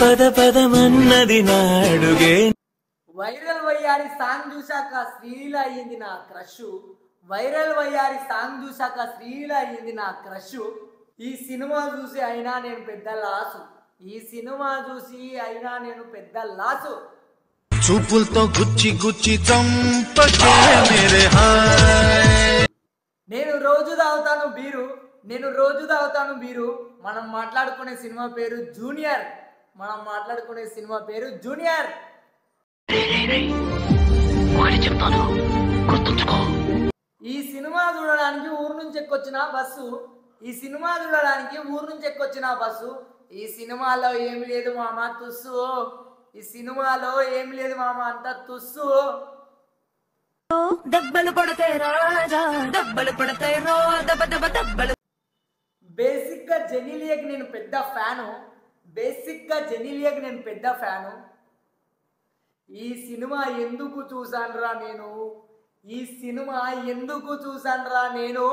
పద పదమన్నది నాడుగే. వైరల్ వయ్యారి సాంగ్ చూశాక శ్రీలీల అయ్యింది నా క్రష్. వైరల్ వయ్యారి సాంగ్ చూశాక శ్రీలీల అయ్యింది నా క్రష్. ఈ సినిమా చూసి అయినా నేను పెద్ద లాసు. ఈ సినిమా చూసి అయినా నేను పెద్ద లాసు. చూపులతో గుచ్చి గుచ్చి చంపకే మేరే హాయ్. నేను రోజు తాగుతాను బీరు, నేను రోజు తాగుతాను బీరు. మనం మాట్లాడుకునే సినిమా పేరు జూనియర్. మనం మాట్లాడుకునే సినిమా పేరు జూనియర్. ఈ సినిమా చూడడానికి ఊరు నుంచి ఎక్కొచ్చిన బస్సు. ఈ సినిమా చూడడానికి ఊరు నుంచి ఎక్కొచ్చిన బస్సు. ఈ సినిమాలో ఏమి లేదు మామ తుస్సు. ఈ సినిమాలో ఏమి లేదు మామ అంత తుస్సు. దెబ్బలు పడతాయి రాజా, దెబ్బలు పడతాయి రో, దెబ్బ దెబ్బ దెబ్బలు. బేసిక్ గా జెనీలియాకి నేను పెద్ద ఫ్యాను. బేసిక్ గా జెనీలియాకి నేను పెద్ద ఫ్యాను. ఈ సినిమా ఎందుకు చూసానురా నేను? ఈ సినిమా ఎందుకు చూసానురా నేను?